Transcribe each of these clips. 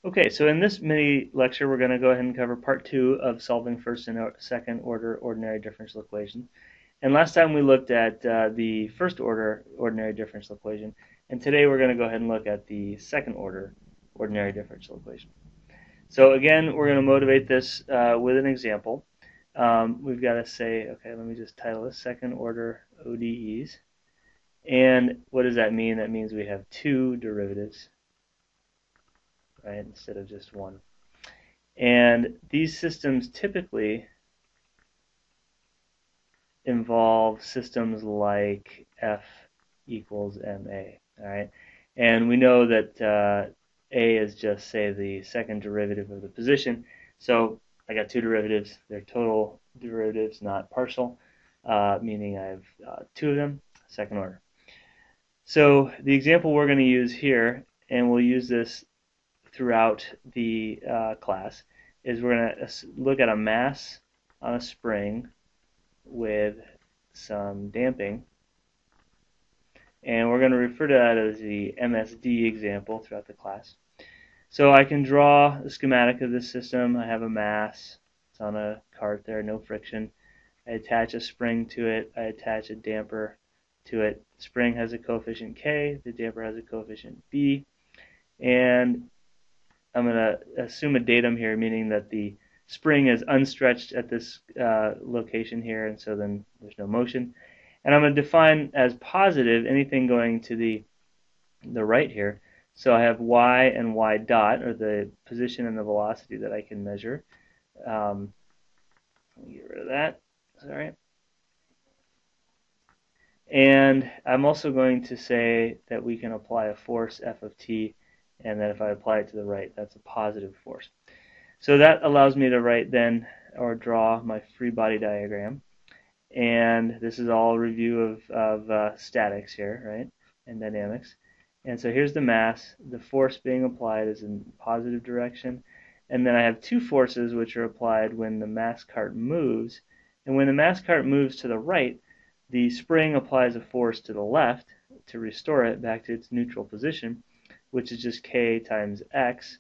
Okay, so in this mini lecture, we're going to go ahead and cover part 2 of solving first and second order ordinary differential equations. And last time we looked at the first order ordinary differential equation, and today we're going to go ahead and look at the second order ordinary differential equation. So again, we're going to motivate this with an example. We've got to say, okay, let me just title this second order ODEs. And what does that mean? That means we have two derivatives, right, instead of just one. And these systems typically involve systems like f equals ma, all right? And we know that a is just, say, the second derivative of the position. So I got two derivatives. They're total derivatives, not partial, meaning I have two of them, second order. So the example we're going to use here, and we'll use this throughout the class, is we're going to look at a mass on a spring with some damping, and we're going to refer to that as the MSD example throughout the class. So I can draw the schematic of this system. I have a mass. It's on a cart there, no friction. I attach a spring to it. I attach a damper to it. The spring has a coefficient K. The damper has a coefficient B. And I'm going to assume a datum here, meaning that the spring is unstretched at this location here, and so then there's no motion. And I'm going to define as positive anything going to the right here. So I have y and y dot, or the position and the velocity that I can measure. Let me get rid of that. Sorry. And I'm also going to say that we can apply a force f of t, and that if I apply it to the right, that's a positive force. So that allows me to write then, or draw, my free body diagram. And this is all a review of statics here, right, and dynamics. And so here's the mass. The force being applied is in positive direction. And then I have two forces which are applied when the mass cart moves. And when the mass cart moves to the right, the spring applies a force to the left to restore it back to its neutral position, which is just K times X.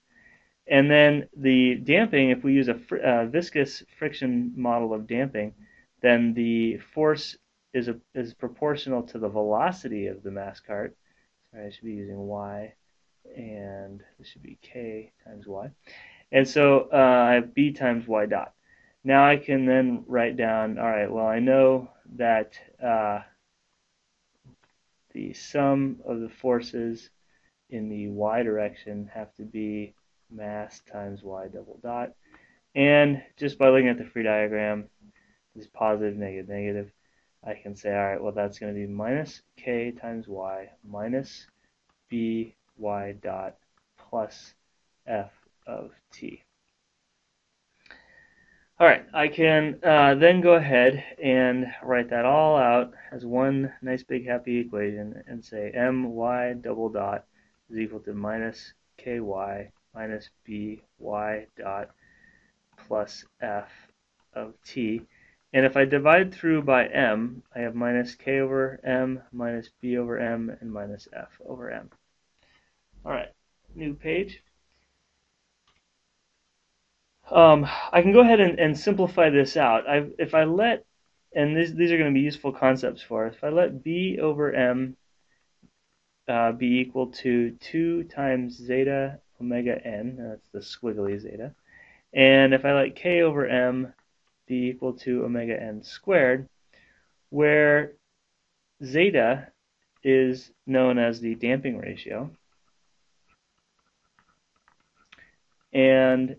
And then the damping, if we use a viscous friction model of damping, then the force is proportional to the velocity of the mass cart. Sorry, I should be using y, and this should be k times y. And so I have b times y dot. Now I can then write down, all right, well, I know that the sum of the forces in the y direction have to be mass times y double dot. And just by looking at the free diagram, this positive, negative, negative, I can say, all right, well, that's going to be minus k times y minus b y dot plus f of t. All right, I can then go ahead and write that all out as one nice big happy equation and say my double dot is equal to minus ky minus by dot plus f of t. And if I divide through by m, I have minus k over m, minus b over m, and minus f over m. All right, new page. I can go ahead and simplify this out. If I let, and these are going to be useful concepts for us, if I let b over m be equal to 2 times zeta omega n, that's the squiggly zeta, and if I let k over m be equal to omega n squared, where zeta is known as the damping ratio, and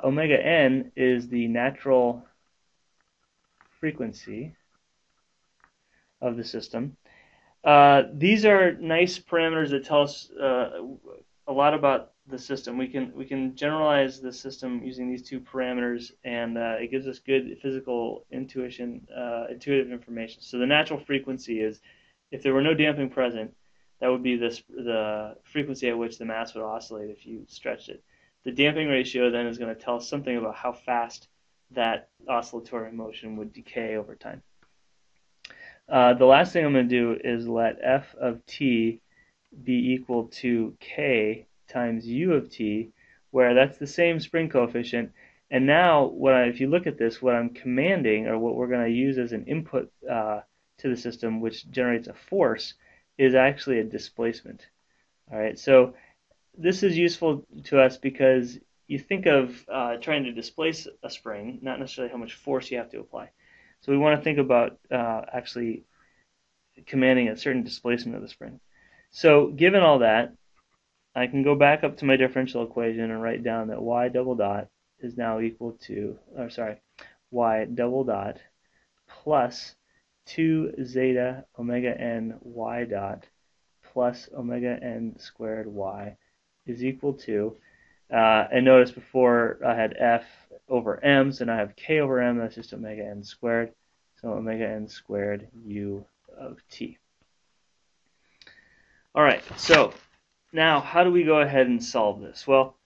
omega n is the natural frequency of the system. These are nice parameters that tell us a lot about the system. We can generalize the system using these two parameters, and it gives us good physical intuitive information. So the natural frequency is, if there were no damping present, that would be the frequency at which the mass would oscillate if you stretched it. The damping ratio then is going to tell us something about how fast that oscillatory motion would decay over time. The last thing I'm going to do is let f of t be equal to k times u of t, where that's the same spring coefficient. And now, if you look at this, what I'm commanding, or what we're going to use as an input to the system, which generates a force, is actually a displacement. All right, so this is useful to us because you think of trying to displace a spring, not necessarily how much force you have to apply. So we want to think about actually commanding a certain displacement of the spring. So given all that, I can go back up to my differential equation and write down that y double dot is now equal to, y double dot plus 2 zeta omega n y dot plus omega n squared y is equal to, and notice before I had f over m, so now I have k over m, that's just omega n squared, so omega n squared u of t. All right, so now how do we go ahead and solve this? Well,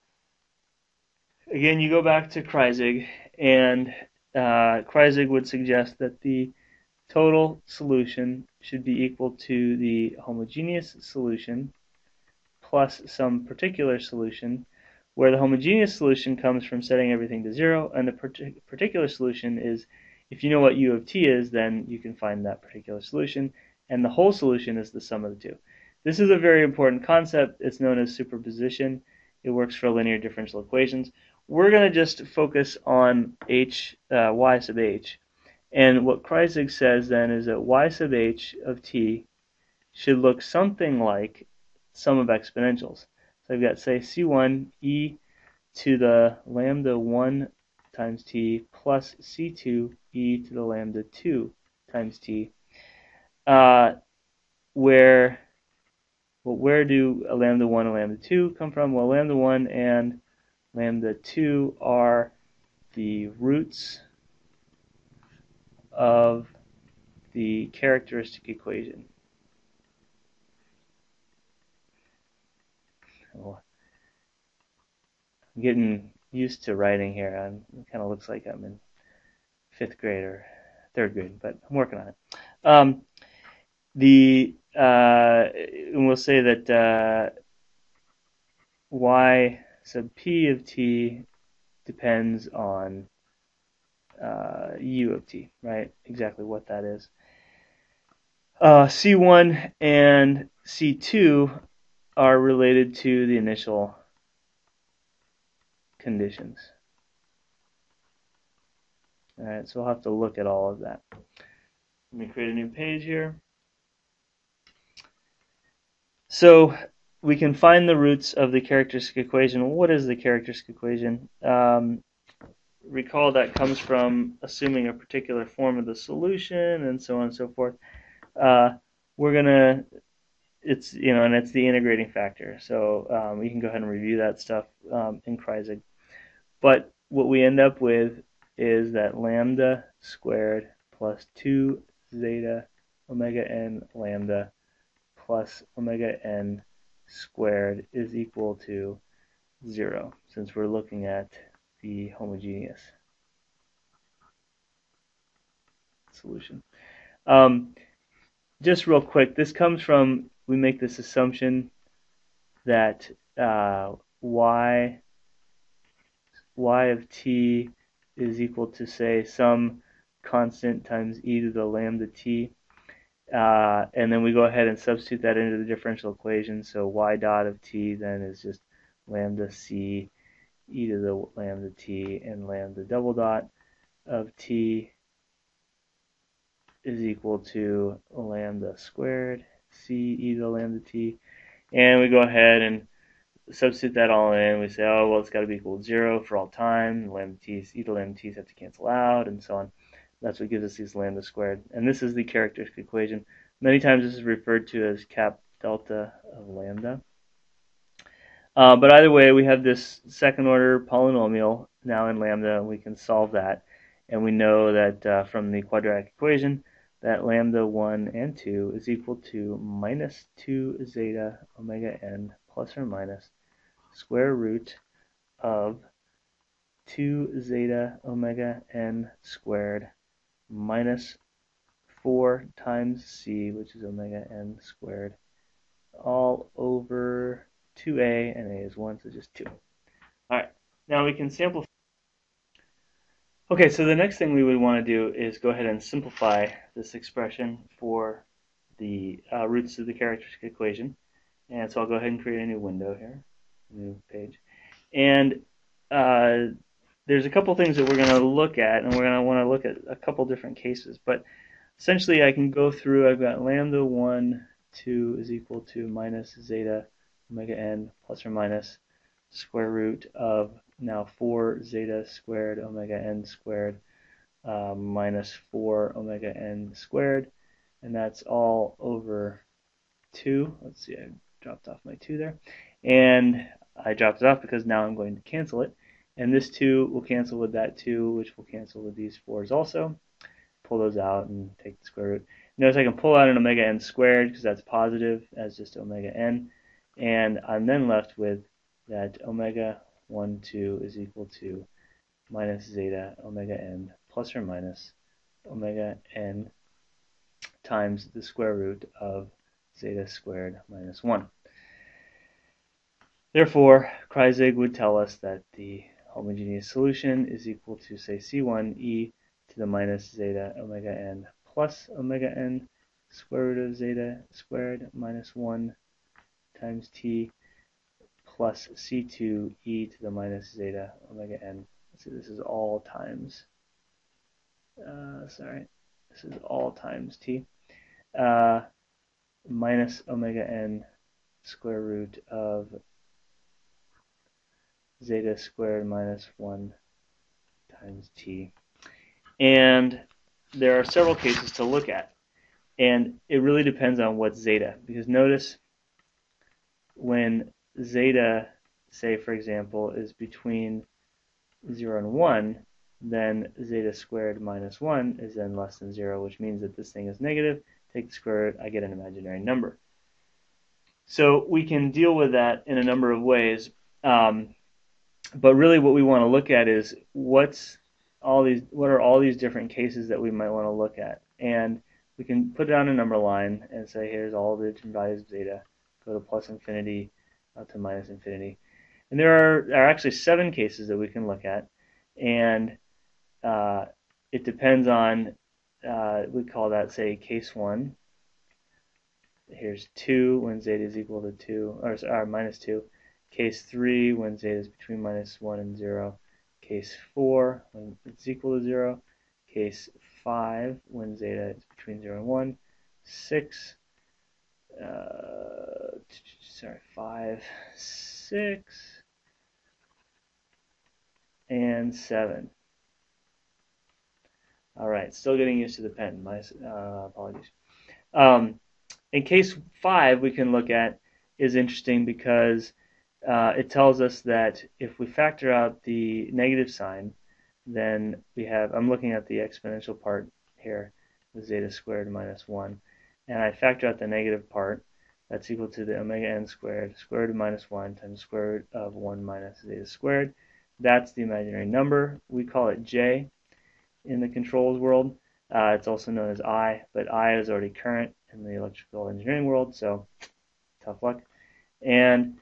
again, you go back to Kreisig, and Kreisig would suggest that the total solution should be equal to the homogeneous solution plus some particular solution, where the homogeneous solution comes from setting everything to 0, and the particular solution is, if you know what u of t is, then you can find that particular solution, and the whole solution is the sum of the two. This is a very important concept. It's known as superposition. It works for linear differential equations. We're going to just focus on y sub h. And what Kreisig says then is that y sub h of t should look something like sum of exponentials. So I've got, say, c1 e to the lambda 1 times t plus c2 e to the lambda 2 times t, where do lambda 1 and lambda 2 come from? Well, lambda 1 and lambda 2 are the roots of the characteristic equation. Oh, I'm getting used to writing here. It kind of looks like I'm in 5th grade or 3rd grade, but I'm working on it. And we'll say that y sub p of t depends on u of t, right? Exactly what that is. C1 and C2 are related to the initial conditions. All right, so we'll have to look at all of that. Let me create a new page here. So we can find the roots of the characteristic equation. What is the characteristic equation? Recall that comes from assuming a particular form of the solution and so on and so forth. It's the integrating factor. So you can go ahead and review that stuff in Kreisig. But what we end up with is that lambda squared plus 2 zeta omega n lambda plus omega n squared is equal to 0, since we're looking at the homogeneous solution. Just real quick, this comes from, we make this assumption that y of t is equal to, say, some constant times e to the lambda t. And then we go ahead and substitute that into the differential equation. So y dot of t then is just lambda c e to the lambda t, and lambda double dot of t is equal to lambda squared c e to the lambda t. And we go ahead and substitute that all in. We say, oh, well, it's got to be equal to 0 for all time. Lambda t's, e to lambda t's have to cancel out, and so on. That's what gives us these lambda squared. And this is the characteristic equation. Many times this is referred to as cap delta of lambda. But either way, we have this second order polynomial now in lambda, and we can solve that. And we know that from the quadratic equation that lambda 1 and 2 is equal to minus 2 zeta omega n plus or minus square root of 2 zeta omega n squared minus 4 times c, which is omega n squared, all over 2a, and a is 1, so just 2. All right, now we can simplify. Okay, so the next thing we would want to do is go ahead and simplify this expression for the roots of the characteristic equation. And so I'll go ahead and create a new window here, new page. And there's a couple things that we're going to look at, and we're going to want to look at a couple different cases. But essentially, I can go through, I've got lambda 1, 2 is equal to minus zeta omega n plus or minus square root of now 4 zeta squared omega n squared minus 4 omega n squared. And that's all over 2. Let's see, I dropped off my 2 there. And I dropped it off because now I'm going to cancel it. And this 2 will cancel with that 2, which will cancel with these 4's also. Pull those out and take the square root. Notice I can pull out an omega n squared because that's positive as just omega n. And I'm then left with that omega 1, 2 is equal to minus zeta omega n plus or minus omega n times the square root of zeta squared minus 1. Therefore, Kreisig would tell us that the homogeneous solution is equal to, say, C1 e to the minus zeta omega n plus omega n square root of zeta squared minus 1 times t plus C2 e to the minus zeta omega n. So this is all times, this is all times t, minus omega n square root of zeta squared minus 1 times t. And there are several cases to look at. And it really depends on what's zeta. Because notice when zeta, say for example, is between 0 and 1, then zeta squared minus 1 is then less than 0, which means that this thing is negative. Take the square root, I get an imaginary number. So we can deal with that in a number of ways. But really what we want to look at is what are all these different cases that we might want to look at. And we can put it on a number line and say, here's all the different values of zeta, go to plus infinity to minus infinity. And there are actually 7 cases that we can look at. And it depends on, we call that, say, case 1. Here's 2 when zeta is equal to 2, or minus 2. Case 3 when zeta is between minus 1 and 0. Case 4 when it's equal to 0. Case 5 when zeta is between 0 and 1. 5, 6, and 7. All right, still getting used to the pen. My apologies. In case 5, we can look at is interesting because it tells us that if we factor out the negative sign, then we have, I'm looking at the exponential part here with zeta squared minus 1, and I factor out the negative part. That's equal to the omega n squared, square root of minus 1 times square root of 1 minus zeta squared. That's the imaginary number. We call it j in the controls world. It's also known as I, but I is already current in the electrical engineering world, so tough luck. And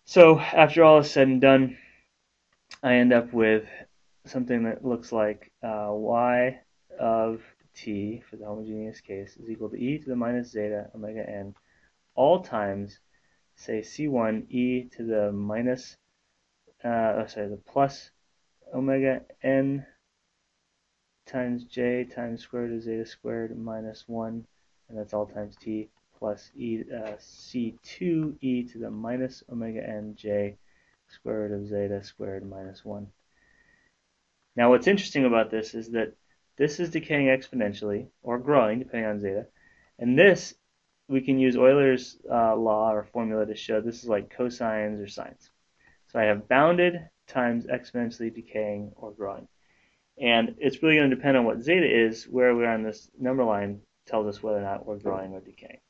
so after all is said and done, I end up with something that looks like y of t for the homogeneous case is equal to e to the minus zeta omega n all times, say, c1 e to the minus, the plus omega n times j times square root of zeta squared minus 1, and that's all times t, plus c2 e to the minus omega n j square root of zeta squared minus 1. Now what's interesting about this is that this is decaying exponentially, or growing, depending on zeta, and this, we can use Euler's law or formula to show this is like cosines or sines. So I have bounded times exponentially decaying or growing. And it's really going to depend on what zeta is. Where we're on this number line tells us whether or not we're growing or decaying.